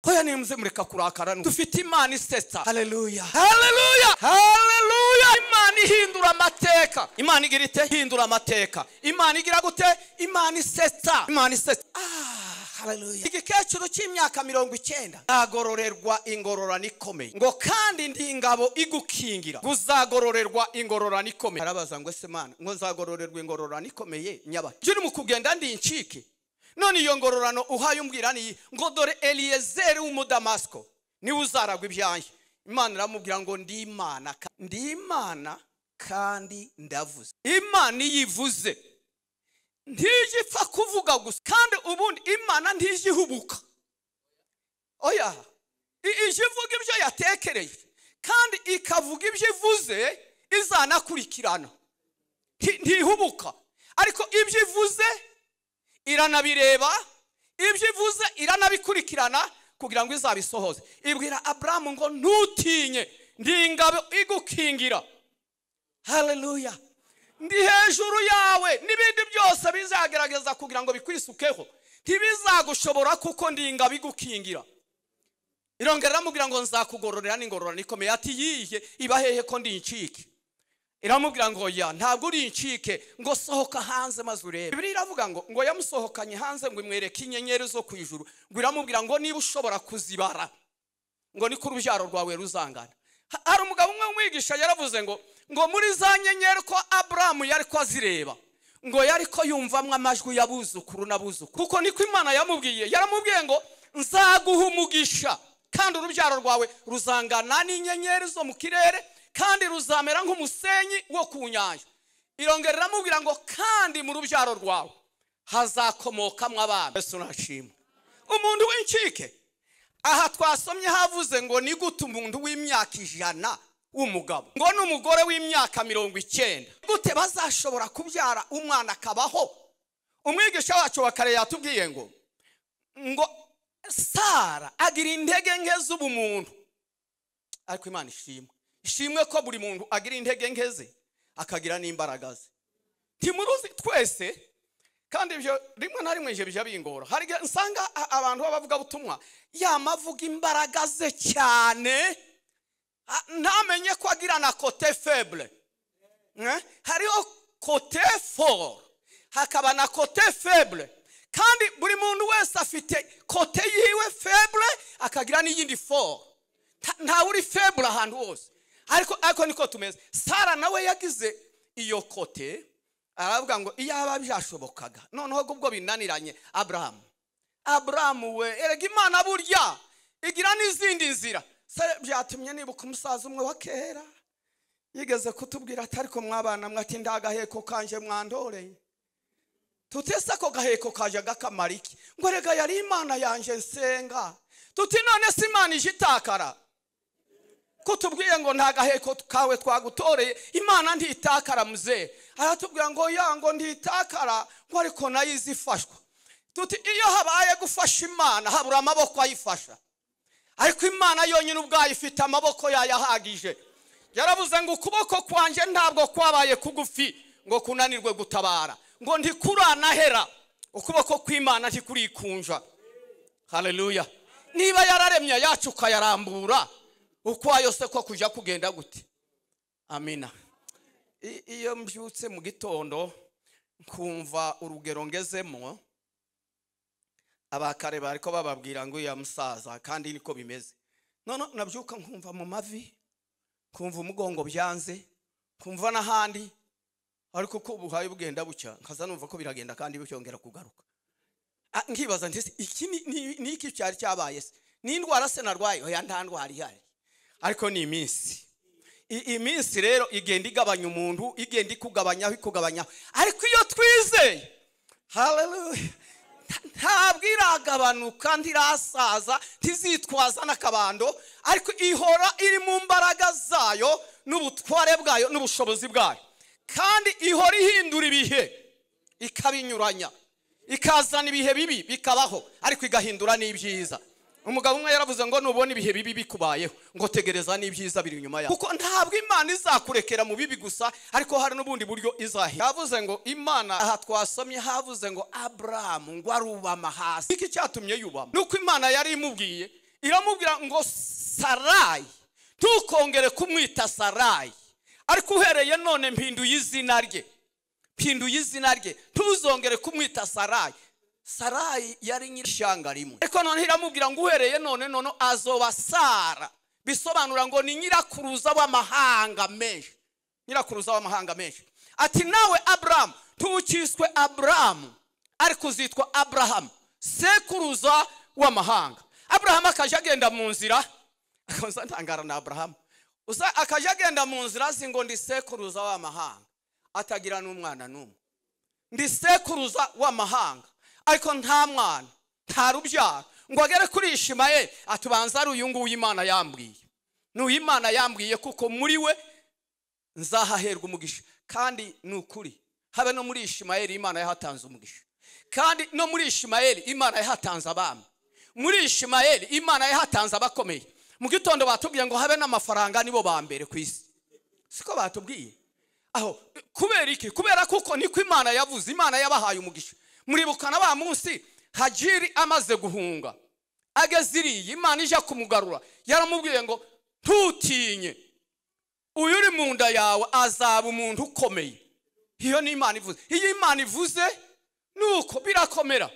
hoya nimuze mureka kurakara. Dufite Imana isetsa. Haleluya, haleluya, haleluya. Imana ihindura amateka. Imana igira ite? Hindura amateka. Imana igira gute? Imana isetsa. Imana isetsa. Haleluya. Igikecuru cy'imyaka 90 agororerwa ingororano ikomeye, ngo kandi ndi ingabo igukingira, guzagororerwa ingororano ikomeye. Arabaza ngo ese Mana, ngo nzagororerwa ingororano ikomeye nyaba juri mu kugenda ndi incike? None iyo ngororano uhaye umbwira ni ngo dore Eliyezeri w'Umudamasko niwe uzaragwa ibyanjye. Imana iramubwira ngo ndi Imana kandi ndavuze. Imana yivuze ntijipfa kuvuga gusa, kandi ubundi Imana ntijihubuka. Oya, ijivuga ibyo yatekereye kandi ikavuga ibyo ivuze izanakurikirana, ntihubuka. Ariko ibyo ivuze iranabireba, ibyo ivuze iranabikurikirana kugira ngo izabisohoze. Ibwira Abrahamu ngo ntutinye, ndi ingabo igukingira. Haleluya. Ndi hejuru yawe, n'ibindi byose bizagerageza kugira ngo bikwisukeho ntibizagushobora, kuko ndi ingabo igukingira. Irongera iramubwira ngo nzakugororera n'ingororano ikomeye. Ati yihe iba hehe ko ndi incike? Iramubwira ngo ya ntabwo uri incike, ngo sohoka hanze maze urebe. Bibiliya iravuga ngo yamusohokanye hanze ngo imwereke inyenyeri zo ku ijuru, ngo iramubwira ngo niba ushobora kuzibara ngo ni ku rubyaro rwawe ruzangana. Hari umugabo umwe w'umwigisha yaravuze ngo muri za nyenyeri ko Abrahamu yari ko azireba, ngo yari ko yumvamwe amajwi y'abuzukuru n'abuzukuru, kuko niko Imana yamubwiye. Yaramubwiye ngo nzaguha umugisha kandi urubyaro rwawe ruzangana n'inyenyeri zo mu kirere, kandi ruzamera nk'umusenyi wo ku nyanja. Irongera iramubwira ngo kandi mu rubyaro rwawe hazakomokamwe abana. Yesu nashimwe. Umuntu w'incike aha twasomye havuze ngo ni gute umuntu w'imyaka 100 w'umugabo ngo n'umugore w'imyaka 90 gute bazashobora kubyara umwana akabaho? Umwigisha wacu wa kare yatubwiye ngo Sara agira intege nke z'ubumuntu, ariko Imana ishimwe ko buri muntu agira intege nke ze akagira n'imbaraga ze. Timuruzi twese, kandi ibyo rimwe na rimwe bijya bingora. Hari nsanga abantu bavuga butumwa yamavuga imbaraga ze cyane, ntamenye ko agira na côté faible. Hariho côté fort, hakaba na côté faible, kandi buri muntu wese afite côté yiwe faible akagira n'iyindi fort. Nta uri faible ahantu hose, ariko niko tumeze. Sara nawe yagize iyo côté, aravuga ngo iyaba byashobokaga noneho ubwo binaniranye Abrahamu we erega Imana burya igira n'izindi nzira. Byatumye nibuka umusaza umwe wa kera yigeze kutubwira ati ariko mwabana mwati ndagaheko kanje mwandoreye. Tutese ko gaheko kaje gakamariki, ngo rega yari Imana yanje nsenga. Tuti none si Imana ijitakara kutubwiye ngo nta gaheko kawe twagutoreye, Imana ntitakara muze. Aratubwira ngo yango ntitakara, ngo ariko nayizifashwa. Tuti iyo habaye gufasha Imana habura amaboko ayifasha, ariko Imana yonyine ubwayo ifite amaboko yayahagije. Yaravuze ngo ukuboko kwanje ntabwo kwabaye kugufi ngo kunanirwe gutabara, ngo ndikuranahera. Ukuboko kw'Imana ntikurikunja. Haleluya. Niba yararemye yacu ukayarambura, ukwayo se ko kujya kugenda gute? Amina. Iyo mbyutse mu gitondo nkumva urugero ngezemo, abakare bariko bababwira ngo ya musaza, kandi niko bimeze. None nabyuka nkumva mu mavi, kumva umugongo byanze, kumva n'ahandi, ariko ko buhaye bugenda bucya nkaza numva ko biragenda kandi bicyongera kugaruka. Nkibaza nti iki ni iki cyari cyabaye se? Ni indwara se narwaye? Oya, nta ndwara ihari, ariko ni iminsi. Iminsi rero igenda igabanya umuntu, igenda ikugabanyaho, ariko iyo twizeye, haleluya, ntabwo iragabanuka, ntirasaza, ntizitwaza n'akabando, ariko ihora iri mu mbaraga zayo n'ubutware bwayo n'ubushobozi bwayo, kandi ihora ihindura ibihe ikabinyuranya, ikazana ibihe bibi bikabaho, ariko igahindura n'ibyiza. Umugabo umwe yaravuze ngo nubona ibihe bibi bikubayeho ngo tegereza n'ibyiza biri inyuma yawe, kuko ntabwo Imana izakurekera mu bibi gusa, ariko hari n'ubundi buryo izahi. Yavuze ngo Imana, aha twasomye havuze ngo Abrahamu ngo arubama hasi. Iki cyatumye yubama nuko Imana yari imubwiye iramubwira ngo Sarayi, ntukongere kumwita Sarayi, ariko uhereye none mpinduye izina rye, ntuzongere kumwita Sarayi. Sarayi yari nyir'ishyanga rimwe, ariko none iramubwira ngo uhereye none azoba Sara, bisobanura ngo ni nyirakuruza w'amahanga menshi. Ati nawe Abrahamu ntukiswe Abrahamu, ariko uzitwa Abrahamu, sekuruza w'amahanga. Abrahamu akaja agenda mu nzira, akonza ntangara na Abrahamu, akaja agenda mu nzira azi ngo ndi sekuruza w'amahanga, atagira n'umwana n'umwe. Ndi sekuruza w'amahanga, ariko nta mwana, nta rubyaro, ngo agere kuri Ishimayeli atubanza ari uyu nguyu Imana yambwiye. N'uyu Imana yambwiye kuko muri we nzahaherwa umugisha. Kandi nukuri, habe no muri Ishimayeli Imana yahatanze umugisha, kandi no muri Ishimayeli Imana yahatanze abami, muri Ishimayeli Imana yahatanze abakomeye. Mu gitondo batubwiye ngo habe n'amafaranga nibo ba mbere ku isi, siko batubwiye? Aho kubera iki? Kubera kuko niko Imana yavuze, Imana yabahaye umugisha. Muribukana ba munsi Hajiri amaze guhunga, ageze iriya Imana ije kumugarura, yaramubwiye ngo ntutinye, uyu uri mu nda yawe azaba umuntu ukomeye. Iyo ni Imana ivuze. Iyo Imana ivuze nuko birakomera,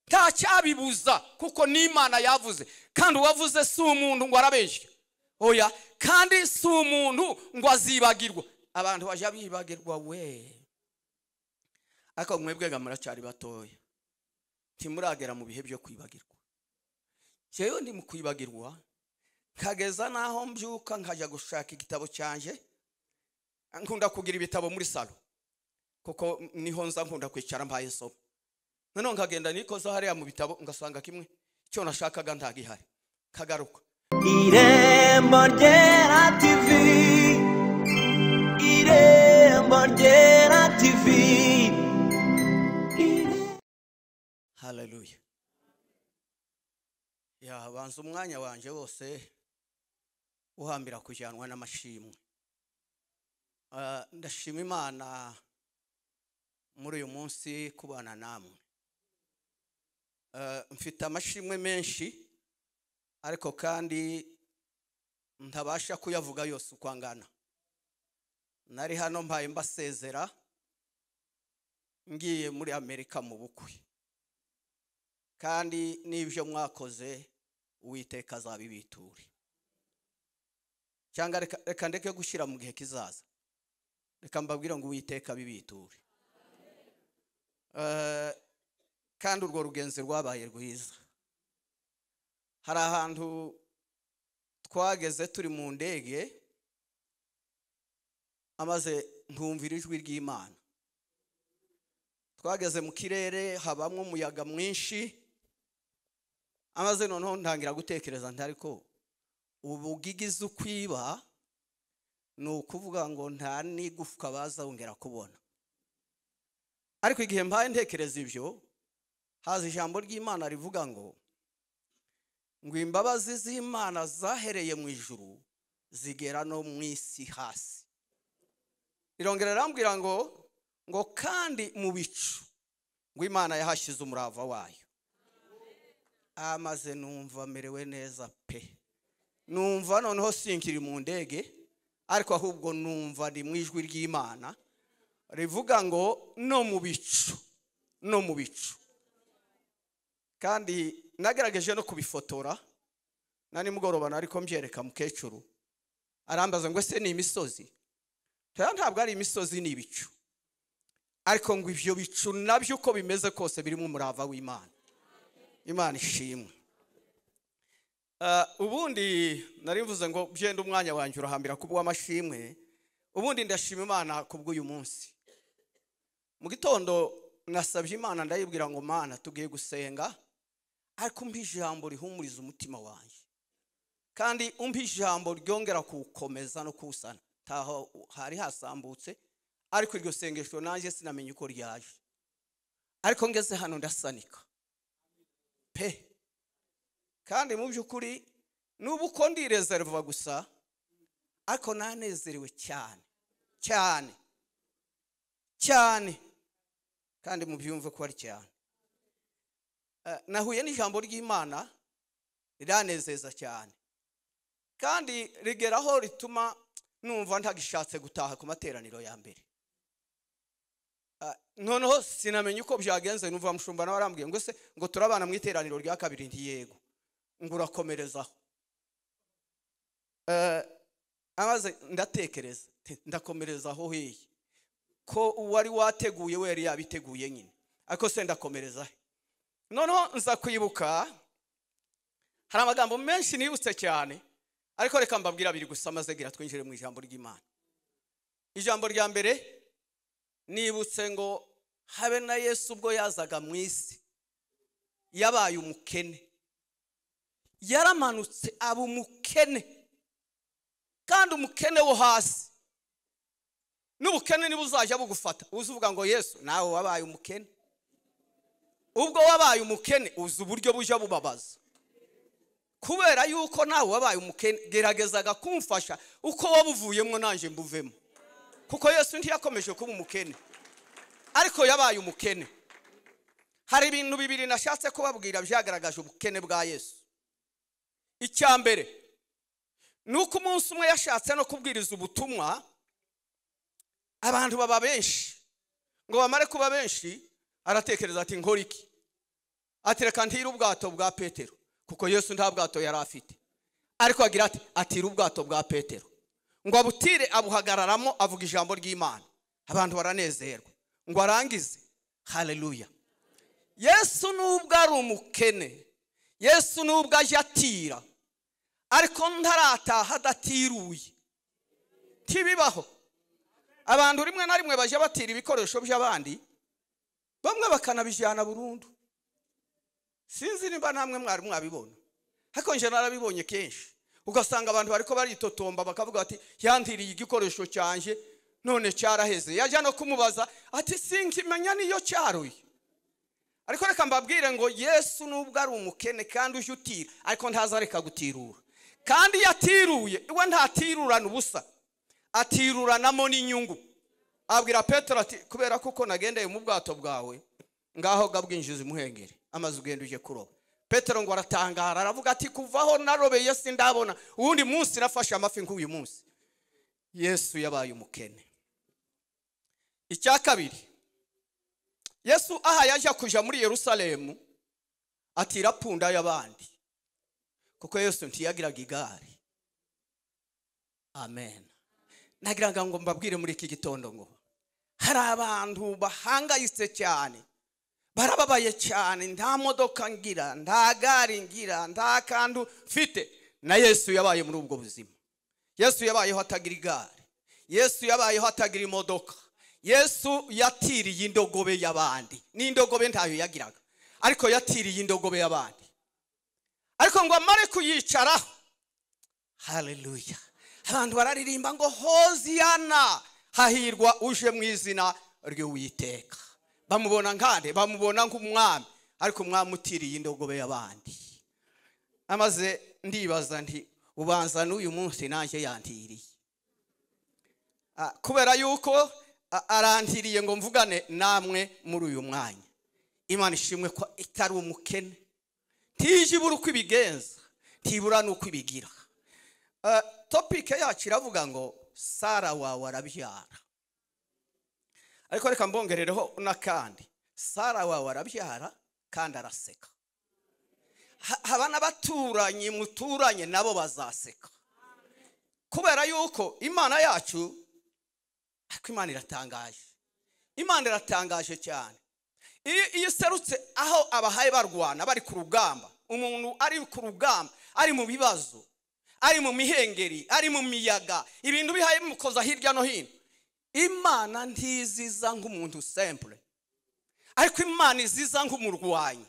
nta cyabibuza, kuko ni Imana yavuze. Kandi uwavuze si umuntu ngo arabeshya, oya, kandi si umuntu ngo azibagirwa. Abantu baje bibagirwa we, ariko mwebwe muracyari batoya, ntimuragera mu bihe byo kwibagirwa. Jewe ndi mu kwibagirwa, kageza naho mbyuka nkajya gushaka igitabo cyanje. Nkunda kugira ibitabo muri salo, kuko niho nza nkunda kwicara mbaye soma. None nkagenda nikoza hariya mu bitabo, ngasanga kimwe cyo nashakaga ntagihari, kagaruka. Irembo Ryera TV, Irembo Ryera TV. Hallelujah. Ya banza umwanya wanje wose uhambira kujyanwa n'amashimwe. Ndashima Imana muri uyu munsi kubana namwe. Mfite amashimwe menshi, ariko kandi ntabasha kuyavuga yose uko angana. Nari hano mbaye mbasezera, ngiye muri Amerika mu bukwe, kandi n'ibyo mwakoze Uwiteka azabibiture. Cyangwa reka ndeke gushyira mu gihe kizaza, reka mbabwira ngo Uwiteka abibiture. Kandi urwo rugenzi rwabaye rwiza. Hari ahantu twageze turi mu ndege, amaze ntumvira ijwi ry'Imana. Twageze mu kirere, habamwe umuyaga mwinshi, amaze noneho ntangira gutekereza nti ariko ubugigize ukwiba ni ukuvuga ngo nta n'igufwa bazongera kubona. Ariko igihe mbaye ntekereza ibyo, haza ijambo ry'Imana rivuga ngo imbabazi z'Imana zahereye mu ijuru zigera no mu isi hasi. Rirongera rambwira ngo kandi mu bicu ngo Imana yahashyize umurava wayo. Amaze numva merewe neza pe, numva noneho sinkiri mu ndege, ariko ahubwo numva ndi mu ijwi ry'Imana rivuga ngo no mu bicu. Kandi nagerageje no kubifotora, nani mugoroba nariko mbyereka mukecuru, arambaza ngo ese ni imisozi? Ntabwo ari imisozi, ni ibicu. Ariko ngo ivyo bicu nabyo uko bimeze kose birimo umurava w'Imana. Imana ishimwe. Ubundi narivuze ngo byenda umwanya wanjye urahambira kubwa amashimwe. Ubundi ndashima Imana kubw'uyu munsi. Mu gitondo nasabye Imana, ndayibwira ngo Mana tugiye gusenga, ariko umpa ijambo rihumuriza umutima wanjye, kandi umpa ijambo ryongera kuwukomeza no kuwusana. Taho hari hasambutse, ariko iryo sengesho nanjye sinamenye uko ryaje, ariko ngeze hano ndasanika pe. Kandi mu by'ukuri nubu ko ndi reserve gusa, ariko nanezerewe cyane, kandi mu byumve ko ari cyane. Nahuye n'ijambo ry'Imana riranezeza cyane kandi rigeraho rituma numva ntagishatse gutaha ku materaniro ya mbere. Noneho sinamenye uko byagenze, numva mushumba nawe arambwiye ngo se ngo turabana mu iteraniro rya kabiri, nti yego, ngo urakomerezaho. Amaze ndatekereza ndakomerezaho hehe ko uwari wateguye we yari yabiteguye nyine, ariko se ndakomereza. Noneho nza kwibuka hari amagambo menshi nibutse cyane, ariko reka mbabwira abiri gusa maze gira twinjire mu ijambo ry'Imana. Ijambo rya mbere nibutse ngo habe na Yesu ubwo yazaga mu isi yabaye umukene, yaramanutse aba umukene, kandi umukene wo hasi. N'ubukene nibuzajya bugufata uzuvuga ngo Yesu nawe wabaye umukene. Ubwo wabaye umukene uzi uburyo buja bubabaza, kubera yuko nawe wabaye umukene. Geragezaga kumfasha uko wabuvuyemo nanje mbuvemo, kuko Yesu ntiyakomeje kuba umukene, ariko yabaye umukene. Hari ibintu bibiri nashatse kubabwira byagaragaje ubukene bwa Yesu. Icya mbere nuko umunsi umwe yashatse no kubwiriza ubutumwa, abantu baba benshi. Ngo bamare kuba benshi aratekereza ati nkora iki? Ati reka ntire ubwato bwa Petero, kuko Yesu nta bwato yari afite, ariko agira ati atire ubwato bwa Petero. Ngo abutire abuhagararamo avuga ijambo ry'Imana, abantu baranezerwa. Ngo arangize, haleluya. Yesu nubwo ari umukene, Yesu nubwo aje atira, ariko ntarataha adatiruye. Tibibaho abantu rimwe na rimwe baje batira ibikoresho by'abandi, bamwe bakanabijyana burundu. Sinzi nimba namwe mwari mwabibona, ariko nje narabibonye kenshi. Ugasanga abantu bariko baritotomba bakavuga ati yantiriye igikoresho cyanje none cyaraheze. Yaje no kumubaza ati sinkimenya niyo cyaruye. Ariko reka mbabwire ngo Yesu nubwo ari umukene kandi uje utira, ariko ntazareka gutirura. Kandi yatiruye iwe ntatirurana ubusa, atiruranamo n'inyungu. Abwira Petero ati kubera kuko nagendeye mu bwato bwawe, ngaho gabwinjiza imuhengeri amaze ugenda uje kuroba. Petero ngo aratangara aravuga ati kuvaho narobeye sindabona uwundi munsi nafashe amafi nk'uyu munsi. Yesu yabaye umukene. Icya kabiri, Yesu aha yaje kuja muri Yerusalemu atira punda y'abandi, kuko Yesu ntiyagiraga igare. Amen. Nagiraga ngo mbabwire muri iki gitondo ngo hari abantu bahangayitse cyane, barababaye cyane, nta modoka ngira, nta gare ngira, nta kandu mfite. Na Yesu yabaye muri ubwo buzima. Yesu yabayeho atagira igare, Yesu yabayeho atagira imodoka. Yesu yatiriye indogobe y'abandi. N'indogobe ntayo yagiraga, ariko yatiriye indogobe y'abandi. Ariko ngo amare kuyicaraho, haleluya, abantu bararirimba ngo Hoziyana, hahirwa uje mu izina ry'Uwiteka. Bamubona nkande, bamubona nk'umwami, ariko umwami utiriye indogobe y'abandi. Amaze ndibaza nti ubanza n'uyu munsi nanje yantiriye, kubera yuko arantiriye ngo mvugane namwe muri uyu mwanya. Imana ishimwe ko itari umukene, tije ibura uko ibigenza, tibura nuko ibigira. Topic yacu iravuga ngo Sara wawe arabyara. Ariko reka mbongerereho nakandi, Sara wawe arabyara kandi araseka. Habana baturanye muturanye nabo bazaseka, kubera yuko Imana yacu, ariko Imana iratangaje. Imana iratangaje cyane. Iyo serutse aho abahaye barwana bari ku rugamba, umuntu ari ku rugamba, ari mu bibazo, ari mu mihengeri, ari mu miyaga, ibintu bihaye mukoza hirya no hino, Imana ntiziza nk'umuntu simple, ariko Imana iziza nk'umurwanyi.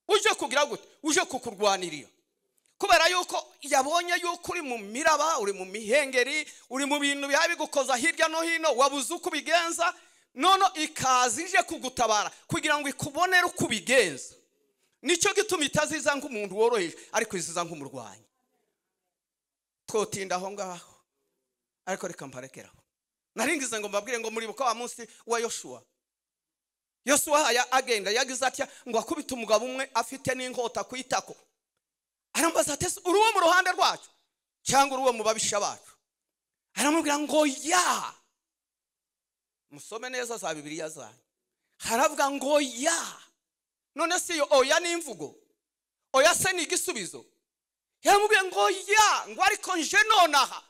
Uje kugira gute? Uje kukurwanirira, kubera yuko yabonye yuko uri mu miraba, uri mu mihengeri, uri mu bintu bihaye bigukoza hirya no hino, wabuze uko bigenza. Nono ikazije kugutabara kugira ngo ikubonere uko bigenza. Nico gituma itaziza nk'umuntu woroheje, ariko iziza nk'umurwanyi. Twotinda aho ngaho, ariko reka mparekeraho. Naringize ngo mbabwire ngo muri buka wa munsi wa Yoshua. Yoshua agenda yagize atya ngo akubita umugabo umwe afite n'inkota kwitako. arambaza ati uri uwo mu ruhande rwacu cyangwa uri uwo mu babisha bacu? Aramubwira ngo ya. Musome neza za Bibiliya zanyu. Haravuga ngo ya. None si yo oya ni imvugo? Oya se ni igisubizo? Yaramubwiye ngo ya, ngo ariko nje nonaha,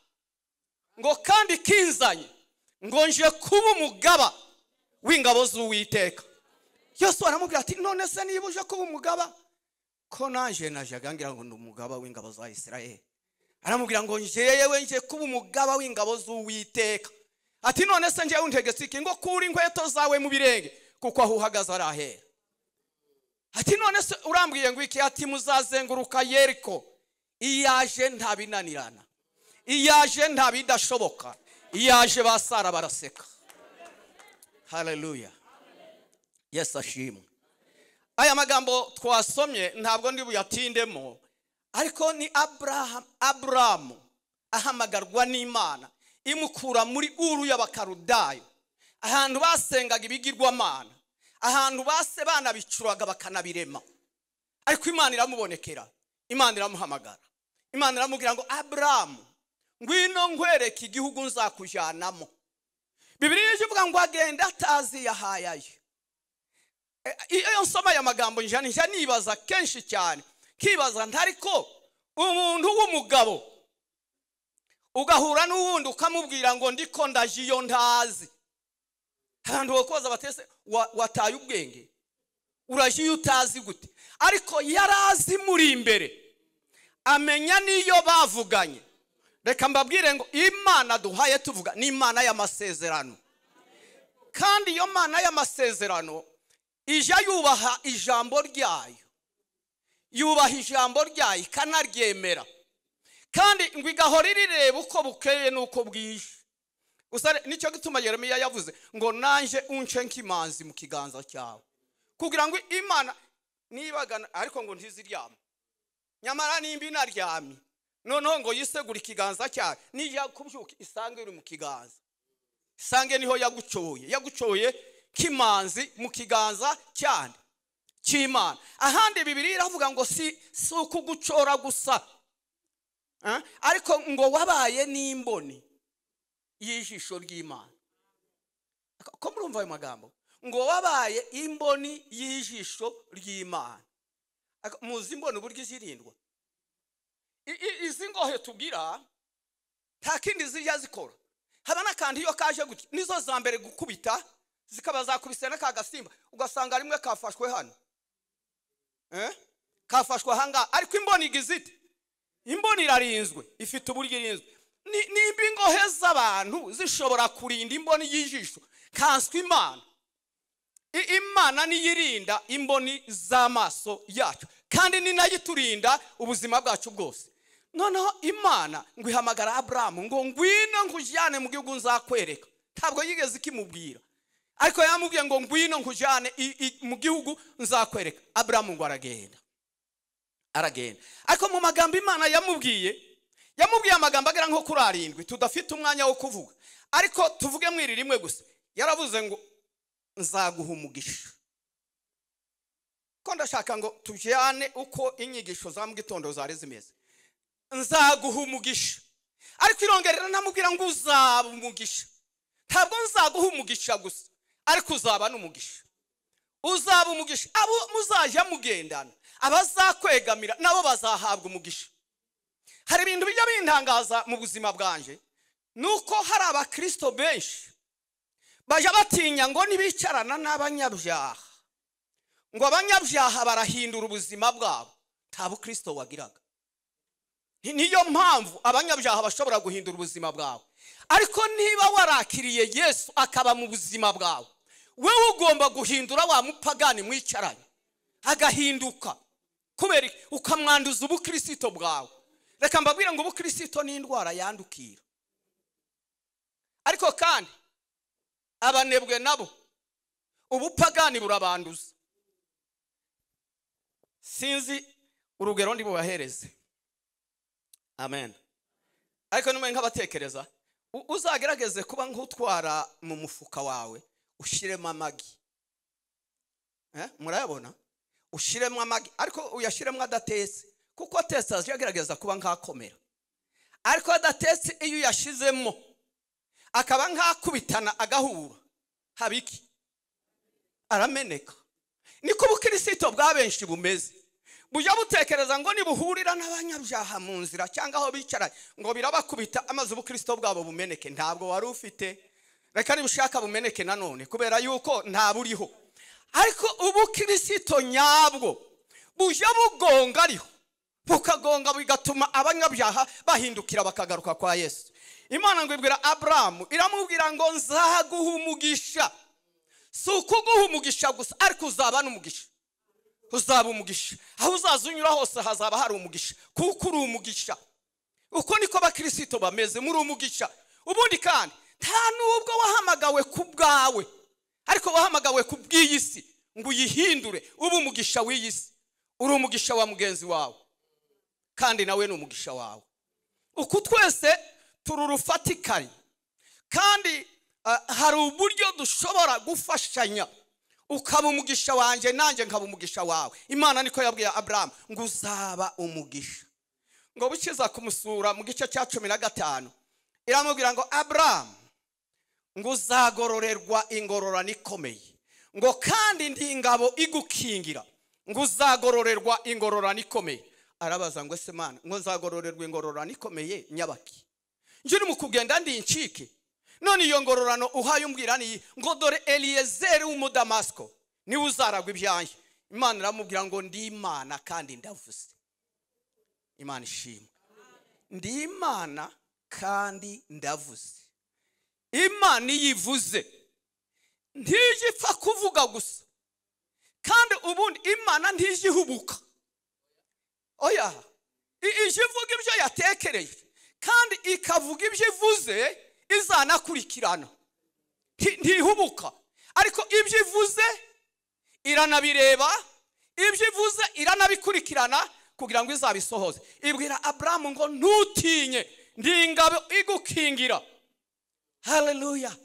ngo kandi kinzanye, ngo nje kuba umugaba w'ingabo z'Uwiteka. Yosuwa aramubwira ati none se niba uje kuba umugaba, ko nanje najaga ngira ngo ndi umugaba w'ingabo za Isirayeli. Aramubwira ngo njewe nje kuba umugaba w'ingabo z'Uwiteka. Ati none se nje untegetse iki? Ngo kuri inkweto zawe mu birenge, kuko aho uhagaze ari ahera. Ati none se urambwiye ngo iki? Ati muzazenguruka Yeriko. Iyaje ntabinanirana, iyaje ntabidashoboka, iyaje basara baraseka. Haleluya. Yesu ashimwe. Aya magambo twasomye ntabwo ndi buyatindemo, ariko ni Aburahamu ahamagarwa n'Imana imukura muri Uru y'Abakarudayo, ahantu basengaga ibigirwamana, ahantu base bana bicuraga bakanabirema. Ariko Imana iramubonekera, Imana iramuhamagara, Imana iramubwira ngo Aburahamu, ngwino nkwereke igihugu nzakujyanamo. Bibiliya ivuga ngo agenda atazi yahayaye. Iyo nsoma aya magambo njya nibaza kenshi cyane, kibaza ntariko umuntu w'umugabo ugahura n'uwundi ukamubwira ngo ndiko ndaje iyo ntazi. Abantu bakoza batese wataye ubwenge, uraje iyo utazi gute? Ariko yarazi muri imbere, amenya niyo bavuganye. Reka mbabwire ngo Imana duhaye tuvuga ni Imana y'amasezerano, kandi iyo Mana y'amasezerano ija yubaha ijambo ryayo, yubaha ijambo ryayo ikanaryemera, kandi ngo igahora irireba uko bukeye nuko bwije. Gusa nicyo gituma Yeremiya yavuze ngo nanje unce nk'imanzi mu kiganza cyawe, kugira ngo Imana nibagana, ariko ngo ntiziryama. Nyamara nimba inaryamye, noneho ngo yisegura ikiganza cyawe, nijya kubyuka isange uri mu kiganza, isange niho yagucoye kimanzi mu kiganza cyane cy'Imana. Ahandi Bibiliya iravuga ngo si ukugucora gusa, ariko ngo wabaye n'imboni y'ijisho ry'Imana. Ko murumva ayo magambo ngo wabaye imboni y'ijisho ry'Imana. Muzi imboni uburyo zirindwa? Izi ngohe tugira nta kindi zijya zikora. Haba n'akandi iyo kaje gutya nizo za mbere gukubita, zikaba zakubise n'akagasimba ugasanga rimwe kafashwe hano, kafashwe hanga. Ariko imboni igizite, imboni irarinzwe, ifite uburyo irinzwe. Nimba ingohe z'abantu zishobora kurinda imboni y'ijisho, kanswe Imana niyirinda imboni z'amaso yacu, kandi ni nayo iturinda ubuzima bwacu bwose. Noneho Imana ngo ihamagara Aburahamu ngo ngwino nkujyane mu gihugu nzakwereka. Ntabwo yigeze ikimubwira, ariko yamubwiye ngo ngwino nkujyane mu gihugu nzakwereka. Aburahamu ngo aragenda. Ariko mu magambo Imana yamubwiye amagambo agera nko kuri 7 tudafite umwanya wo kuvuga, ariko tuvuge mwiri rimwe gusa. Yaravuze ngo nzaguha umugisha. Ko ndashaka ngo tujyane uko inyigisho za mu gitondo zari zimeze. Nzaguha umugisha, ariko irongerera namubwira ngo uzaba umugisha. Ntabwo nzaguha umugisha gusa, ariko uzaba n'umugisha. Uzaba umugisha, abo muzajya mugendana, abazakwegamira nabo bazahabwa umugisha. Hari ibintu bijya bintangaza mu buzima bwanje, nuko hari abakristo benshi baje batinya ngo nibicarana n'abanyabyaha, ngo abanyabyaha barahindura ubuzima bwabo. Nta bukristo wagiraga. Niyo mpamvu abanyabyaha bashobora guhindura ubuzima bwawe. Ariko niba warakiriye Yesu akaba mu buzima bwawe, wewe ugomba guhindura wa mupagani mwicaranye agahinduka, kubera ukamwanduza ubukristo bwawe. Reka mbabwire ngo ubukristo ni indwara yandukira. Ariko kandi abanebwe nabo ubupagani burabanduza. Sinzi urugero ndi bubahereze. Amen. Ariko numenye nk'abatekereza, uzagerageze kuba nk'utwara mu mufuka wawe ushiremo amagi. Murayabona? Ushiremo amagi, ariko uyashiremo adatetse, kuko atetse agerageza kuba nkakomera, ariko adatetse iyo yashizemo akaba nkakubitana agahura habiki arameneka. Niko ubukristo bwa benshi bumeze, bujya butekereza ngo nibuhurira n'abanyabyaha mu nzira cyangwa aho bicara ngo birabakubita amaze ubukristo bwabo bumeneke. Ntabwo wari ufite, reka nibushaka bumeneke nanone kubera yuko nta buriho. Ariko ubukristo nyabwo bujya bugonga ariho, bukagonga bigatuma abanyabyaha bahindukira bakagaruka kwa Yesu. Imana ngo ibwira Abrahamu, iramubwira ngo nzaguha umugisha. Si ukuguha umugisha gusa, ariko uzaba n'umugisha. Uzaba umugisha, aho uzazunyura hose hazaba hari umugisha, kuko uri umugisha. Uko niko abakristo bameze, muri umugisha. Ubundi kandi nta nubwo wahamagawe ku bwawe, ariko wahamagawe ku bw'iyi si ngo uyihindure ube umugisha w'iyi si. Uri umugisha wa mugenzi wawe, kandi nawe ni umugisha wawe. Uko twese tururufatikari, kandi hari uburyo dushobora gufashanya, ukaba umugisha wanje nanjye nkaba umugisha wawe. Imana niko yabwiye Abraham ngo uzaba umugisha. Ngo bukiza kumusura mu gice cya 15 iramubwira ngo Abraham ngo uzagororerwa ingororano ikomeye, ngo kandi ndi ingabo igukingira, ngo uzagororerwa ingororano ikomeye. Arabaza ngo ese Mana ngo nzagororerwa ingororano ikomeye nyabaki? Njye mu kugenda ndi incike, none iyo ngororano uhaye umbwira ni ngo dore Eliezer w'Umudamasko niwe uzaragwa ibyanjye. Imana iramubwira ngo ndi Imana kandi ndavuze. Imana ishimwe, ndi Imana kandi ndavuze. Imana yivuze ntijipfa kuvuga gusa, kandi ubundi Imana ntijihubuka. Oya, ijivuga ibyo yatekereje, kandi ikavuga ibyo ivuze izanakurikirana. Ntihubuka, ariko ibyo ivuze iranabireba, ibyo ivuze iranabikurikirana kugira ngo izabisohoze. Ibwira Abraham ngo ntutinye, ndi ingabo igukingira. Haleluya.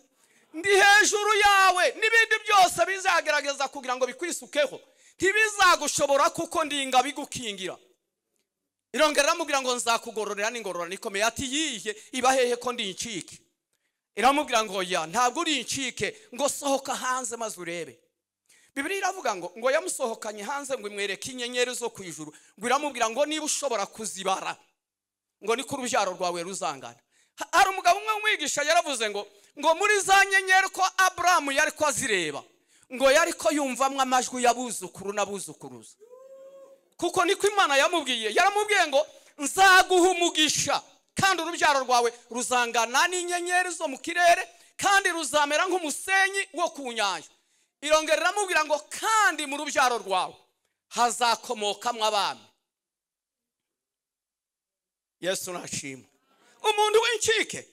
Ndi hejuru yawe, n'ibindi byose bizagerageza kugira ngo bikwisukeho ntibizagushobora, kuko ndi ingabo igukingira. Irongera amubwira ngo nzakugororera n'ingororano ikomeye. Ati yihe iba hehe ko ndi incike? Iramubwira ngo ya ntabwo uri incike, ngo sohoka hanze maze urebe. Bibiliya iravuga ngo yamusohokanye hanze ngo imwereke inyenyeri zo ku ijuru, ngo iramubwira ngo niba ushobora kuzibara ngo ni ku rubyaro rwawe ruzangana. Hari umugabo umwe umwigisha yaravuze ngo muri za nyenyeri ko Abrahamu yari ko azireba, ngo yari ko yumvamwe amajwi y'abuzukuru n'abuzukuruza. Kuko niko Imana yamubwiye, yaramubwiye ngo nzaguha umugisha, kandi urubyaro rwawe ruzangana n'inyenyeri zo mu kirere, kandi ruzamera nk'umusenyi wo ku nyanja. Irongera iramubwira ngo kandi mu rubyaro rwawe hazakomokamwe abami. Yesu nashimwe. Umuntu w'incike,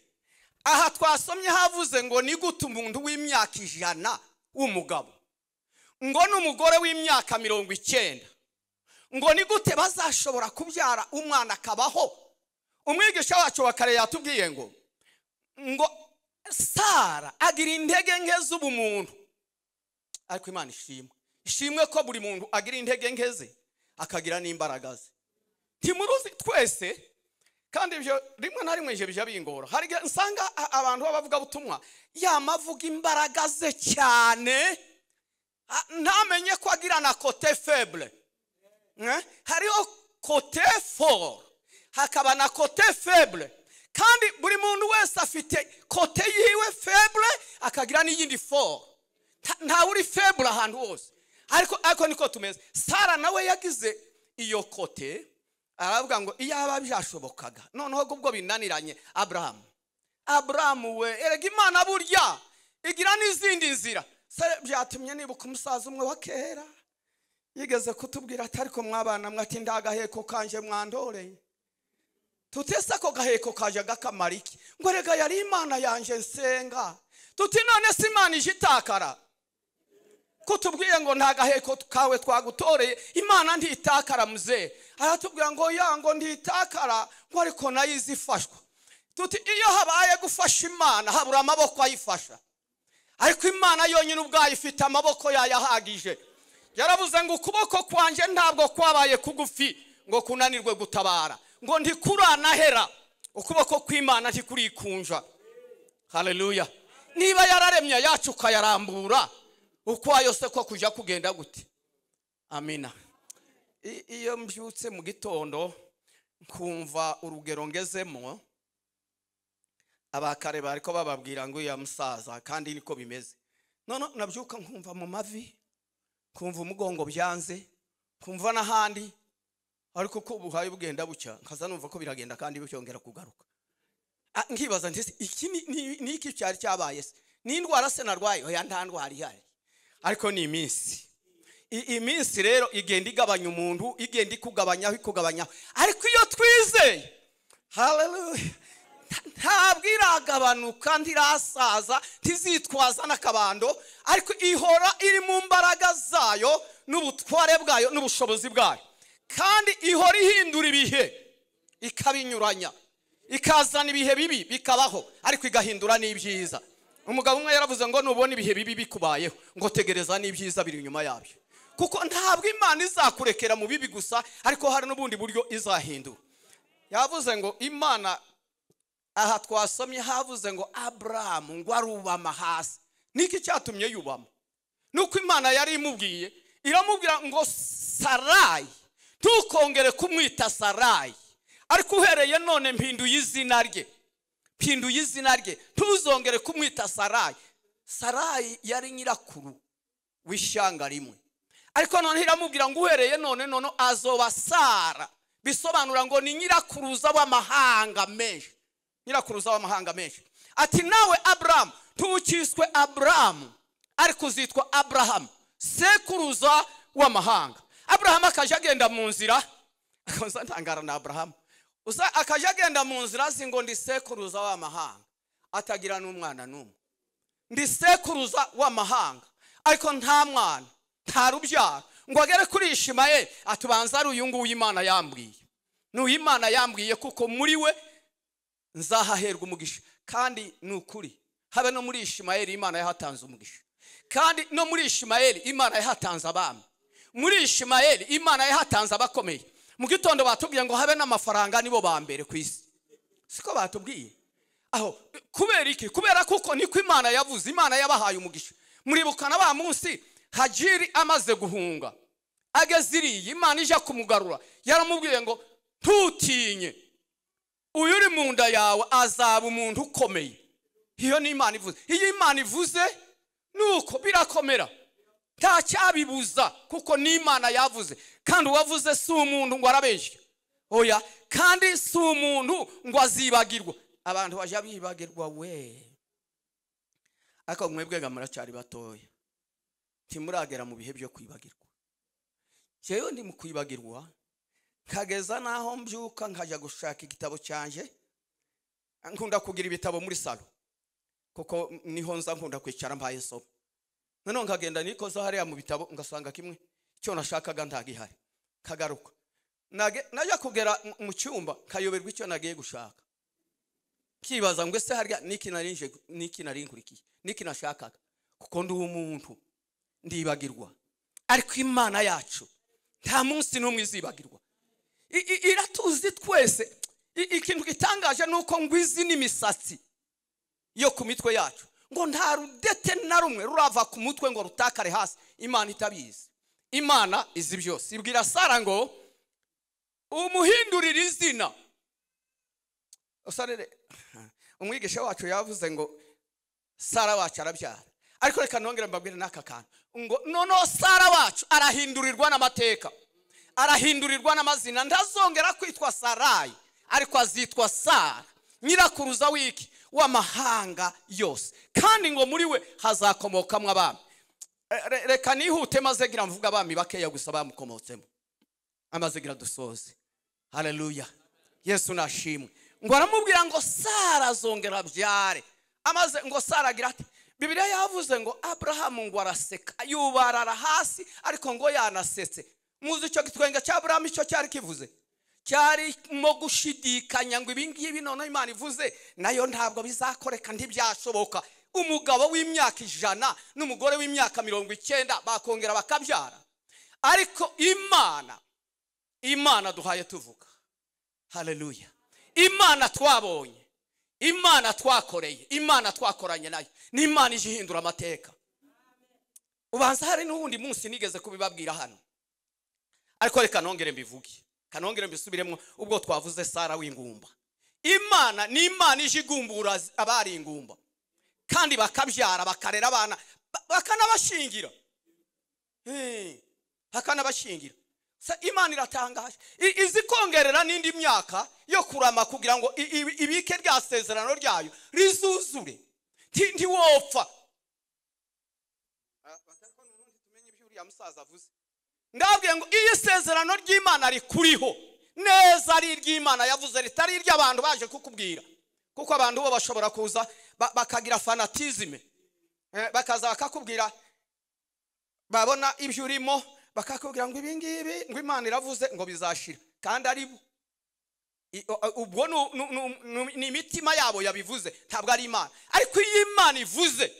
aha twasomye havuze ngo ni gute umuntu w'imyaka 100 w'umugabo, ngo n'umugore w'imyaka 90, ngo ni gute bazashobora kubyara umwana akabaho? Umwigisha wacu wa kare yatubwiye ngo Sara agira intege nke z'ubumuntu, ariko Imana ishimwe ko buri muntu agira intege nke ze akagira n'imbaraga ze. Timuruzi twese, kandi ibyo rimwe na rimwe je bijya bingora. Hari nsanga abantu bavuga butumwa yamavuga imbaraga ze cyane, ntamenye ko agira na côté faible. Hariho côté fort, hakaba na côté faible, kandi buri muntu wese afite côté yiwe faible akagira n'iyindi fort. Nta uri faible ahantu hose, ariko niko tumeze. Sara nawe yagize iyo côté, aravuga ngo iyaba byashobokaga noneho ubwo binaniranye Abraham we erega Imana burya igira n'izindi nzira. Byatumye nibuka umusaza umwe wa kera yigeze kutubwira ati ariko mwabana mwati ndagaheko kanje mwandoreye. Tutese ko gaheko kaje gakamariki, ngo rega yari Imana yanje nsenga. Tuti none si Imana ijitakara? Kutubwiye ngo nta gaheko kawe twagutoreye, Imana ntitakara muze. Aratubwira ngo yango ntitakara, ngo ariko nayizifashwa. Tuti iyo habaye gufasha Imana habura amaboko ayifasha, ariko Imana yonyine ubwayo ifite amaboko yayahagije. Yaravuze ngo ukuboko kwanje ntabwo kwabaye kugufi ngo kunanirwe gutabara, ngo ntikuranahera, ukuboko kw'Imana ntikurikunja. Haleluya. Niba yararemye yacu ukayarambura, ukwayo se ko kuja kugenda gute? Amina. Iyo mbyutse mu gitondo nkumva urugero ngezemo, abakare bariko bababwira ngo ya musaza, kandi niko bimeze. None nabyuka nkumva mu mavi, kumva umugongo byanze, kumva n'ahandi, ariko ko ubuhaye bugenda bucya, nkaza numva ko biragenda kandi byongera kugaruka. Nkibaza nti iki ni iki cyari cyabaye se? Ni indwara se narwaye? Oya, nta ndwara ihari, ariko ni iminsi. Iminsi rero igenda igabanya umuntu, igenda ikugabanya, ariko iyo twizeye, haleluya, ntabwo iragabanuka, ntirasaza, ntizitwaza n'akabando, ariko ihora iri mu mbaraga zayo n'ubutware bwayo n'ubushobozi bwayo, kandi ihora ihindura ibihe ikabinyuranya, ikazana ibihe bibi bikabaho, ariko igahindura n'ibyiza. Umugabo umwe yaravuze ngo nubona ibihe bibi bikubayeho, ngo tegereza n'ibyiza biri inyuma yabyo, kuko ntabwo Imana izakurekera mu bibi gusa, ariko hari n'ubundi buryo izahindura. Yavuze ngo Imana, aha twasomye havuze ngo Abrahamu ngo arubama hasi. Niki cyatumye yubama? Nuko Imana yari imubwiye, iramubwira ngo Sarayi ntukongere kumwita Sarayi, ariko uhereye none mpinduye izina rye, ntuzongere kumwita Sarayi. Sarayi yari nyirakuru w'ishyanga rimwe, ariko none iramubwira ngo uhereye none azoba Sara, bisobanura ngo ni nyirakuruza w'amahanga menshi, nyirakuruza w'amahanga menshi. Ati nawe Abrahamu ntukiswe Abrahamu, ariko uzitwa Abrahamu, sekuruza w'amahanga. Abrahamu akaje agenda mu nzira, akonza ntangara na Abrahamu, akaje agenda mu nzira azi ngo ndi sekuruza w'amahanga, atagira n'umwana n'umwe. Ndi sekuruza w'amahanga, ariko nta mwana, nta rubyaro, ngo agere kuri Ishimayeli atubanza ari uyu nguyu Imana yambwiye. N'uyu Imana yambwiye kuko muri we nzahaherwa umugisha. Kandi nukuri, habe no muri Ishimayeli Imana yahatanze umugisha, kandi no muri Ishimayeli Imana yahatanze abami, muri Ishimayeli Imana yahatanze abakomeye. Mu gitondo batubwiye ngo habe n'amafaranga nibo ba mbere ku isi, siko batubwiye? Aho kubera iki? Kubera kuko niko Imana yavuze, Imana yabahaye umugisha. Muribukana ba munsi Hajiri amaze guhunga, ageze iriya Imana ije kumugarura, yaramubwiye ngo ntutinye, uyu uri mu nda yawe azaba umuntu ukomeye. Iyo ni Imana ivuze. Iyo Imana ivuze nuko birakomera, nta cyabibuza, kuko ni Imana yavuze. Kandi uwavuze si umuntu ngo arabeshya, oya, kandi si umuntu ngo azibagirwa. Abantu baje bibagirwa we, ariko mwebwe muracyari batoya, timuragera mu bihe byo kwibagirwa. Jewe ndi mu kwibagirwa, kageza naho mbyuka nkaja gushaka igitabo cyanje. Nkunda kugira ibitabo muri salo, kuko niho nza nkunda kwicara mbaye soma. None nkagenda nikoza hariya mu bitabo, ngasanga kimwe cyo nashakaga ntagihari, kagaruka. Najya kugera mu cyumba kayoberwa icyo nagiye gushaka, kibaza ngo ese hariya niki narinkurikiye, niki nashakaga, kuko ndi umuntu ndibagirwa. Ariko Imana yacu nta munsi n'umwe izibagirwa, iratuzi twese. Ikintu gitangaje nuko ngwizi n'imisatsi yo ku mitwe yacu, ngo nta rudete na rumwe rurava ku mutwe ngo rutakare hasi, Imana itabizi. Imana izi byose. Ibwira Sara ngo umuhindurire izina. Usarere umwigisha wacu yavuze ngo Sara wacu arabyara, ariko reka nongera mbabwire n'aka kantu ngo nono Sara wacu arahindurirwa n'amateka, arahindurirwa n'amazina. Ntazongera kwitwa Sarayi, ariko azitwa Sara, nyirakuruza wiki w'amahanga yose, kandi ngo muri we hazakomokamwe abami. Reka nihute maze gira mvuga abami bakeya gusa bamukomotsemo, amaze gira dusoze. Haleluya, Yesu nashimwe. Ngo aramubwira ngo Sara azongera byare, amaze ngo Sara agira ati, Bibiliya yavuze ngo Abrahamu ngo araseka yubarara hasi, ariko ngo yanasetse. Muzi icyo gitwenge cya Abrahamu icyo cyari kivuze? Cyari mo gushidikanya ngo ibingibi none Imana ivuze nayo ntabwo bizakoreka, ntibyashoboka. Umugabo w'imyaka 100 n'umugore w'imyaka 90 bakongera bakabyara. Ariko imana duhaye tuvuga. Haleluya. Imana twabonye, imana twakoreye, imana twakoranye nayo ni imana ije ihindura amateka. Ubanza hari n'ubundi munsi nigeze kubibabwira hano, ariko reka nongere mbivuge, kanongere mbisubiremo. Ubwo twavuze Sara w'ingumba, imana ni imana ije igumbura abari ingumba kandi bakabyara bakarera abana bakanabashingira, bakanabashingira. Imana iratangaje, izi kongerera n'indi myaka yo kurama kugira ngo ibike rya sezerano ryayo rizuzure, ntiwopfa. Tumenye ibyo uriya musaza avuze. Ndabwiye ngo iyi sezerano ry'Imana rikuriho neza, ari iry'Imana yavuze, ritari iry'abantu baje kukubwira. Kuko abantu bo bashobora kuza bakagira fanatisme, bakaza bakakubwira, babona ibyo urimo bakakubwira ngo ibingibi ngo Imana iravuze ngo bizashira, kandi ari ubwo ni imitima yabo yabivuze, ntabwo ari Imana. Ariko iyi Imana ivuze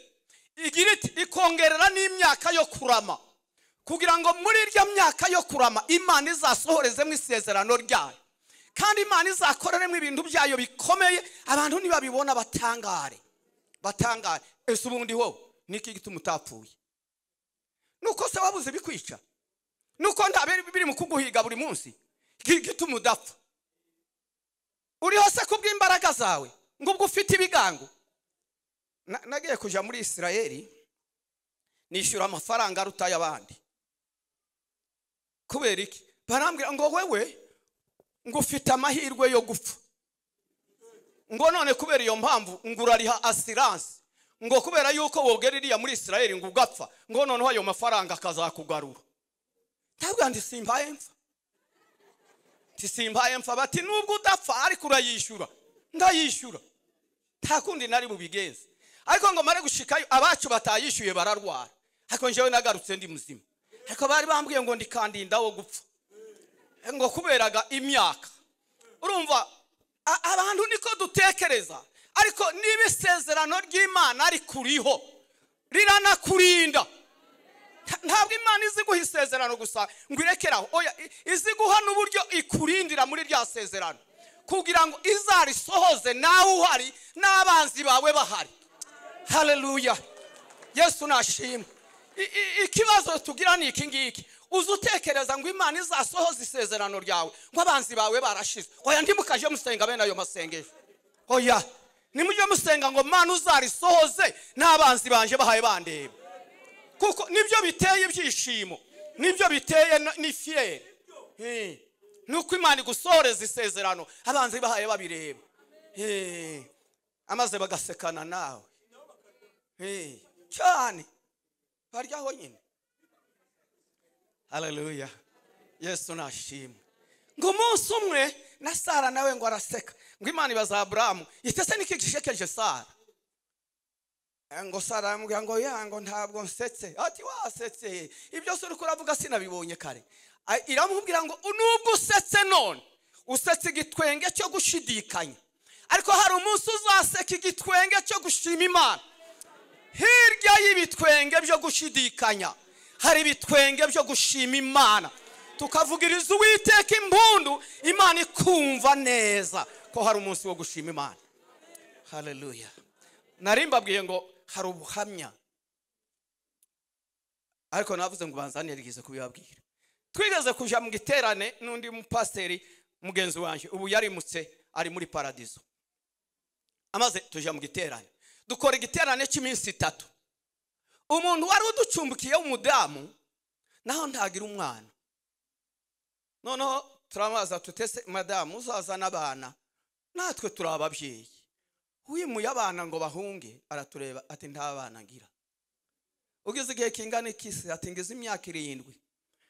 igira iti ikongerera n'imyaka yo kurama, kugira ngo muri irya myaka yo kurama Imana izasohorezemo isezerano ryayo, kandi Imana izakoreremo ibintu byayo bikomeye, abantu nibabibona batangare. Ese ubundi wowe niki gituma utapfuye? Nuko se wabuze bikwica? Nuko nta biri mu kuguhiga buri munsi gituma udapfa? Uri hose kubw'imbaraga zawe ngo ubwo ufite ibigango? Nagiye kuja muri Isirayeli nishyura amafaranga arutaye abandi. Kubera iki? Barambwira ngo wewe ngo ufite amahirwe yo gupfa, ngo none kubera iyo mpamvu ngo urariha assurance, ngo kubera yuko wogeririya muri Isirayeli ngo ugapfa, ngo noneho ayo mafaranga akazakugarura. Ntabwo ndi simbaye mfa, bati nubwo udapfa ariko urayishyura. Ndayishyura, nta kundi nari bubigenze. Ariko ngo mare gushikayo abacu batayishyuye bararwara, ariko njewe nagarutse ndi muzima. Ariko bari bambwiye ngo ndikandinda wo gupfa, ngo kuberaga imyaka. Urumva abantu niko dutekereza, ariko niba isezerano ry'Imana ari kuriho riranakurinda. Ntabwo Imana izi guha isezerano gusa ngo irekeraho, oya, izi guha n'uburyo ikurindira muri rya sezerano kugira ngo izarisohoze nawe uhari n'abanzi bawe bahari. Haleluya, Yesu nashimwe. Ikibazo tugira ni iki ngiki, uzutekereza ngo Imana izasohoza isezerano ryawe ngo abanzi bawe barashize. Oya, ndimukaje musenga bene ayo masengesho. Oya, nimujye musenga ngo Mana uzarisohoze n'abanzi banje bahaye bandeba, kuko nibyo biteye ibyishimo, nibyo biteye ni fier. Nuko Imana igusohoreza isezerano abanzi bahaye babireba, amaze bagasekana nawe cyane baryaho nyine. Haleluya, Yesu nashimwe. Ngo umunsi umwe na Sara nawe ngo araseka, ngo Imana ibaza Abrahamu itese niki gishekeje Sara? Ngo Sara amubwira ngo yango ntabwo nsetse. Ati wasetse, ibyo se uri kuravuga sinabibonye kare. Iramubwira ngo nubwo usetse none usetse igitwenge cyo gushidikanya, ariko hari umunsi uzaseka igitwenge cyo gushima Imana. Hirya y'ibitwenge byo gushidikanya hari ibitwenge byo gushima Imana, tukavugiriza Uwiteka impundu, Imana ikumva neza ko hari umunsi wo gushima Imana. Haleluya. Narimbabwiye ngo hari ubuhamya, ariko navuze ngo banzane rigize kubibabwira. Twigeze kuja mu giterane n'undi mupasiteri mugenzi wanje, ubu yarimutse ari muri paradizo. Amaze tuja mu giterane, dukora igiterane cy'iminsi 3. Umuntu wari uducumbukiye w'umudamu naho ntagira umwana. Noneho turamaza tutese, madamu uzazana abana, natwe turi ababyeyi, wimuye abana ngo bahunge. Aratureba ati nta bana ngira. Ugize igihe kingana iki? Ati ngize imyaka 7.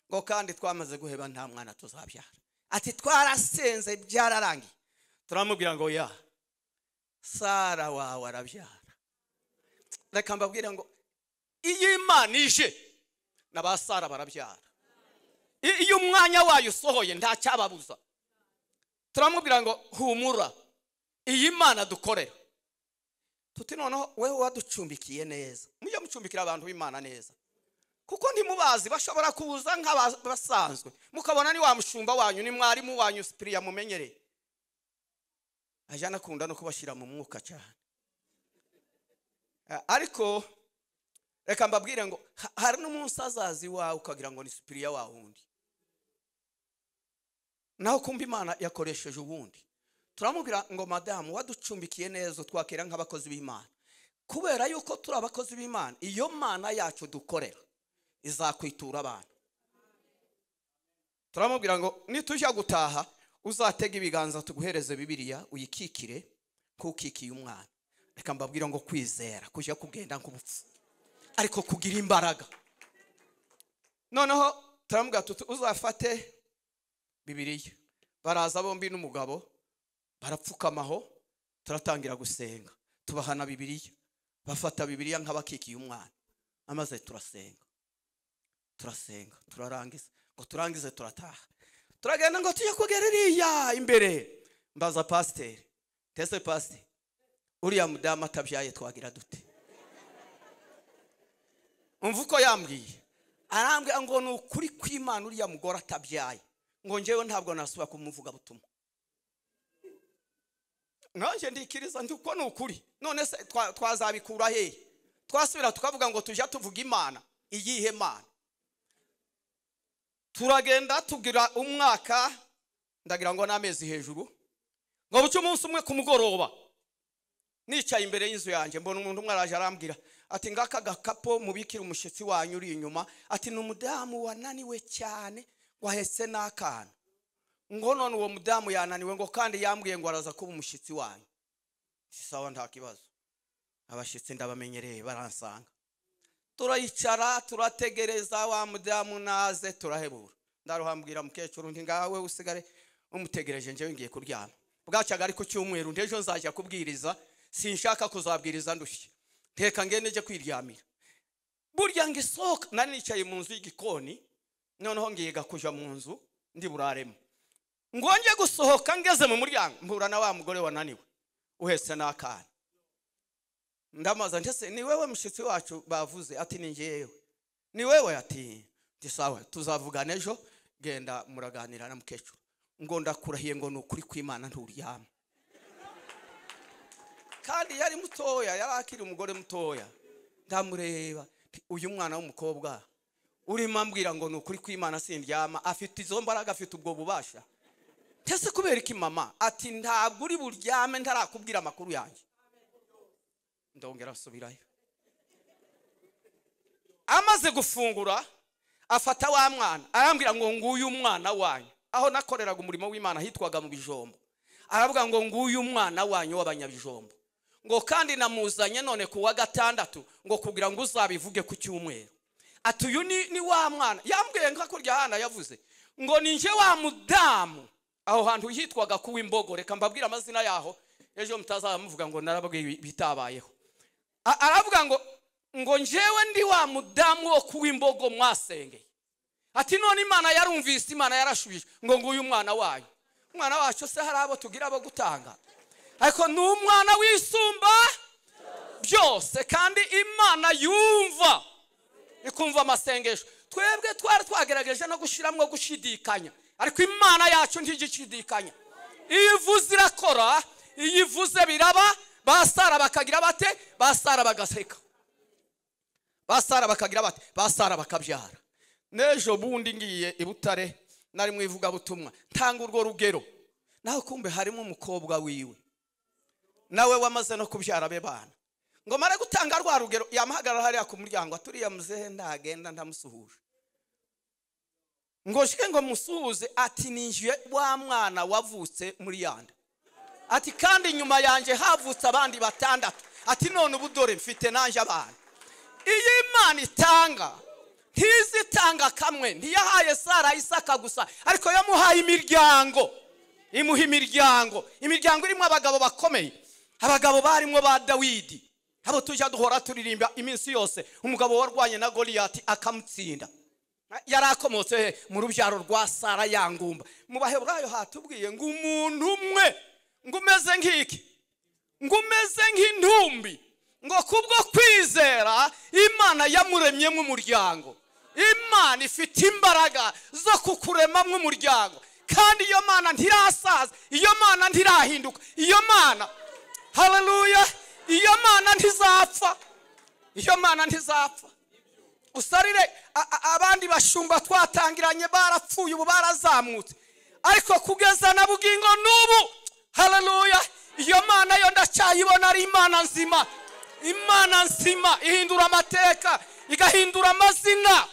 Ngo kandi twamaze guheba nta mwana tuzabyara. Ati twarasenze byararangiye. Turamubwira ngo ya Sara wawe arabyara. Reka mbabwira ngo iyi Imana ije na ba Sara barabyara. Iyo umwanya wayo usohoye nta cyababuza. Turamubwira ngo humura, iyi Imana dukorera. Tuti noneho wewe waducumbikiye neza. Mujye mucumbikira abantu b'Imana neza. kuko ntimubazi bashobora kuza nk'abasanzwe mukabona ni wa mushumba wanyu ni mwarimu wanyu Cyprien mumenyereye ajana kunda no kubashira mu mwuka cyane. Ariko reka mbabwire ngo hari n'umunsi azazi wawe ukagira ngo ni Cyprien wa wundi, naho kumva Imana yakoresheje ubundi. Turamubwira ngo madamu waducumbikiye neza twakira nk'abakozi b'Imana, kubera yuko turi abakozi b'Imana iyo Mana yacu dukorera izakwitura abantu. Turamubwira ngo nitujya gutaha uzatega ibiganza tuguhereze Bibiliya uyikikire kukikiye umwana. Reka mbabwira ngo kwizera kujya kugenda nk'ubupfu ariko kugira imbaraga. Noneho turamubwira tuti uzafate Bibiliya. Baraza bombi n'umugabo barapfukamaho turatangira gusenga tubahana Bibiliya. Bafata Bibiliya nk'abakikiye umwana amaze turasenga turarangiza ngo turangize turataha. Turagenda ngo tujye kugereriya imbere mbaza pasiteri tese pasiteri uriya mudamu atabyaye twagira dute? Umva uko yambwiye, arambwira ngo ni ukuri kw'Imana uriya mugore atabyaye ngo njyewe ntabwo nasubira kumuvuga butumwa. Nanjye ndikiriza ndiko ni ukuri, none se twazabikura hehe? Twasubira tukavuga ngo tujya tuvuga Imana iyihe Mana? Turagenda tugira umwaka ndagira ngo n'amezi hejuru ngo bucyo umunsi umwe kumugoroba nicaye imbere y'inzu yanjye mbona umuntu umwe araje arambwira ati ngaka gakapo mubikira umushitsi wanyu uri inyuma, ati n'umudamu wananiwe cyane wahese n'akana. Ngo none uwo mudamu yananiwe ngo kandi yambwiye ngo araza kuba umushitsi wanyu. Sawa nta kibazo, abashitsi ndabamenyereye baransanga. Turayicara turategereza wa mudamu naze turahebura. Ndaruhambwira mukecuru nti ngawe usigare umutegereje nje ngiye kuryama. Bwacaga ariko cyumweru ndejo nzajya kubwiriza, sinshaka kuzabwiriza ndushye. Teka ngene je kwiryamira. Burya ngisoka nari nicaye mu nzu y'igikoni, noneho ngiye kuja mu nzu ndi buraremo. Ngonje gusohoka ngeze mu muryango mpura na wa mugore wananiwe uhese n'akana. Ndamaza ndese ni wewe mushitsi wacu bavuze? Ati ni njewe. Ni wewe? Ati ndisawa tuzavugana ejo genda muraganira na mukecuru. Ngo ndakurahiye ngo nukuri kw'Imana nturyama. Kandi yari mutoya, yari akiri umugore mutoya. Ndamureba uyu mwana w'umukobwa uri mambwira ngo nukuri kw'Imana sindyama, afite izo mbaraga, afite ubwo bubasha. Tese kubera iki mama? Ati ntabwo uri buryame ntarakubwira amakuru yanjye. Ndongera nsubirayo. Amaze gufungura afata wa mwana arambwira ngo nguyu umwana wanyu. Aho nakoreraga umurimo w'Imana hitwaga mu Bijombo. Aravuga ngo nguyu umwana wanyu w'Abanyabijombo. Ngo kandi namuzanye none ku wa gatandatu ngo kugira ngo uzabivuge ku cyumweru. Ati uyu ni wa mwana. Yambwiye nka kurya hana yavuze ngo ni nje wa mudamu. Aho hantu hitwaga ku Wimbogo. Reka mbabwira amazina yaho ejo mutazamuvuga ngo narababwiye bitabayeho. Aravuga ngo njewe ndi wa mudamu wo ku Wimbogo mwasengeye. Ati none Imana yarumvise, Imana yarashubije ngo nguyu umwana wayo. Umwana wacu se hari abo tugira abo gutanga, ariko ni umwana wisumba byose kandi Imana yumva ikumva amasengesho. Twebwe twari twagerageje no gushiramwe gushidikanya, ariko Imana yacu ntigishidikanya. Iyivuze irakora, iyivuze biraba. Basara bakagira bate? Basara bagaseka. Basara bakagira bate? Basara bakabyara. Nejo bundi ngiye i Butare nari mwivuga butumwa tanga urwo rugero, naho kumbe harimo umukobwa wiwe nawe wamaze no kubyara be bana. Ngo mare gutanga rwa rugero yamahagarara hariya ku muryango aturiya muzehe ndagenda ndamusuhuje. Ngo shike ngo musuhuze. Ati ninjiye wa mwana wavutse muri yanda. Ati kandi nyuma yanje havutse abandi batandatu. Ati none ubu dore mfite nanje abana. Iyi Imana itanga ntizitanga kamwe. Ntiyahaye Sara Isaka gusa, ariko yamuhaye imiryango. Imuha imiryango irimo abagabo bakomeye. Abagabo barimo ba Dawidi, abo tujya duhora turirimba iminsi yose. Umugabo warwanye na Goliath akamutsinda, yarakomotse mu rubyaro rwa Sara yangumba. Mu Baheburayo hatubwiye ngo umuntu umwe ngo umeze nk'iki, ngo umeze nk'intumbi, ngo kubwo kwizera Imana yamuremye mu muryango. imana ifite imbaraga zo kukuremamwo umuryango, kandi iyo mana ntirasaza, iyo mana ntirahinduka, iyo mana, haleluya, iyo mana ntizapfa, iyo mana ntizapfa. Usarire abandi bashumba twatangiranye barapfuye, ubu barazamutse, ariko kugeza na bugingo n'ubu, haleluya, iyo mana yo ndacyayibona ari imana nzima, imana nzima ihindura amateka, igahindura amazina,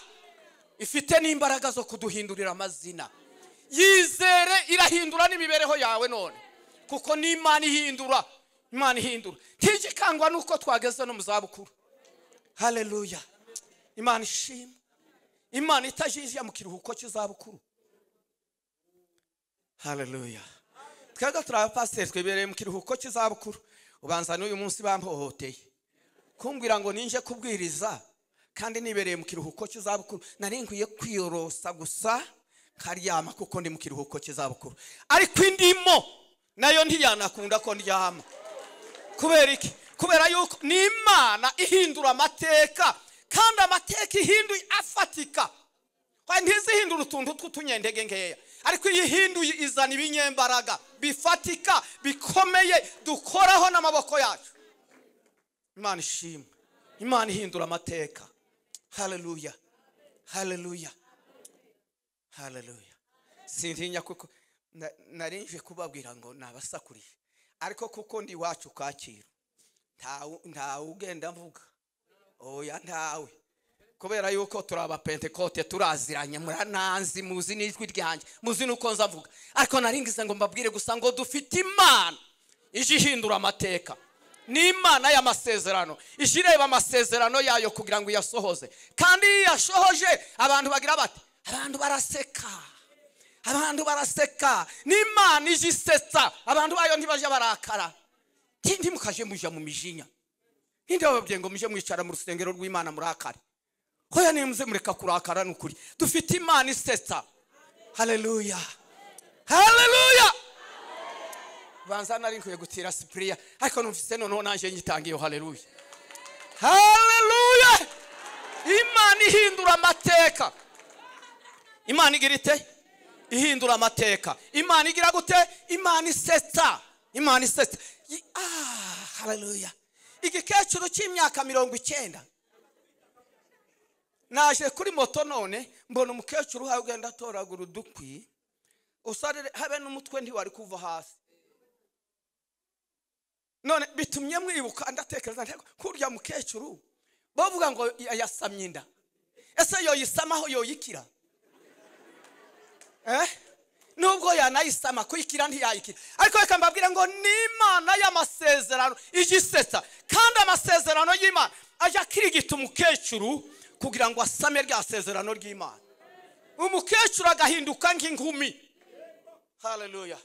ifite n'imbaraga zo kuduhindurira amazina. Yizere, irahindura n'imibereho yawe none, kuko ni imana ihindura, imana ihindura. Ntijikangwa nuko twageze no mu zabukuru, haleluya. Imana ishimwe, imana itajije mu kiruhuko cy'izabukuru, haleluya. Twebwe turabapasiteri twebereye mu kiruhuko cy'izabukuru. Ubanza n'uyu munsi bampohoteye kumbwira ngo ninje kubwiriza kandi nibereye mu kiruhuko cy'izabukuru. Nari nkwiye kwiyorosa gusa karyama kuko ndi mu kiruhuko cy'izabukuru, ariko indimo nayo ntiyanakunda ko ndyama. Kubera iki? Kubera yuko ni imana ihindura amateka, kandi amateka ihinduye afatika. Kwa ntizihindura utuntu tw'utunyendege nkeya, ariko ihinduye izana ibinyembaraga bifatika bikomeye dukoraho n'amaboko yacu. Imana ishimwe, imana ihindura amateka, haleluya, haleluya, haleluya. Sintinya kuko narinje kubabwira ngo nabasakuriye, ariko kuko ndi wacu Kacyiru ntawe ugenda mvuga, oya ntawe, kubera yuko turaba Pentecote turaziranye, murananzi, muzi n'ijwi ryanjye, muzi nuko nza mvuga. Ariko naringize ngo mbabwire gusa ngo dufite imana ije ihindura amateka, ni imana y'amasezerano, ije ireba amasezerano yayo kugira ngo iyasohoze. Kandi yashohoje abantu bagira bati, abantu baraseka, abantu baraseka. Ni imana ije isetsa abantu bayo, ntibaje barakara, tindi mukaje muja mu mijinya. Ninde wababwiye ngo muje mwicara mu rusengero rw'Imana murakare? Hoya nimuze mureka kurakara n'ukuri. Dufite imana isetsa, haleluya, haleluya. Banza nari nkwiye gutira Cyprien, ariko numvise noneho nanje ngitangiye, haleluya, haleluya. Imana ihindura amateka, imana igira ite? Ihindura amateka. Imana igira gute? Imana isetsa, imana isetsa. Haleluya. Igikecuru cy'imyaka 90 naje kuri moto none mbona umukecuru hawe ugenda atoragura udukwi, usarire habe n'umutwe ntiwari kuva hasi. None bitumye mwibuka, ndatekereza ntego kurya mukecuru bavuga ngo yasamye inda, ese yo yisamaho yo yikira? Nubwo yanayisama kuyikira ntiyayikira. Ariko reka mbabwire ngo ni imana y'amasezerano igisetsa, kandi amasezerano y'Imana aja kirigita umukecuru kugira ngo asame rya sezerano ry'Imana, umukecuru agahinduka nk'inkumi, haleluya.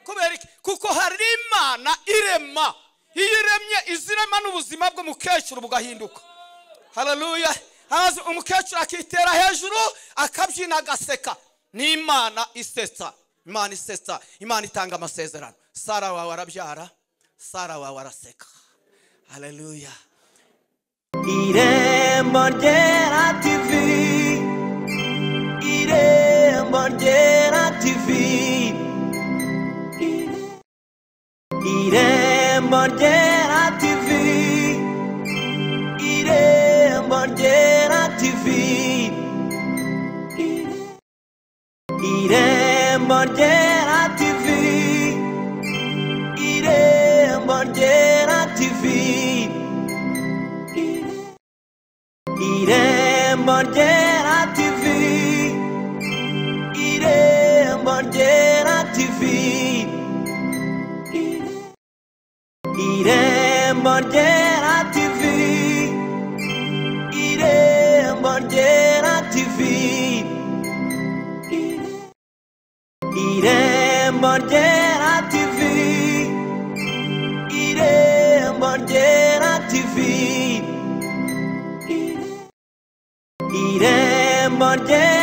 Kubera iki? Kuko hari imana irema, iremye izirema n'ubuzima bw'umukecuru bugahinduka, haleluya. Haza umukecuru akitera hejuru akabyina agaseka. Ni imana isetsa, imana isetsa, imana itanga amasezerano. Sara wawe arabyara, Sara wawe araseka, haleluya. Irembo Ryera TV, Irembo Ryera TV, Irembo Ryera TV, Irembo Ryera TV, Irembo Ryera TV, Irembo Ryera TV, Irembo Ryera TV, Irembo Ryera TV, Irembo Ryera TV, Irembo Ryera TV, Irembo Ryera TV, Irembo Ryera TV, Irembo Ryera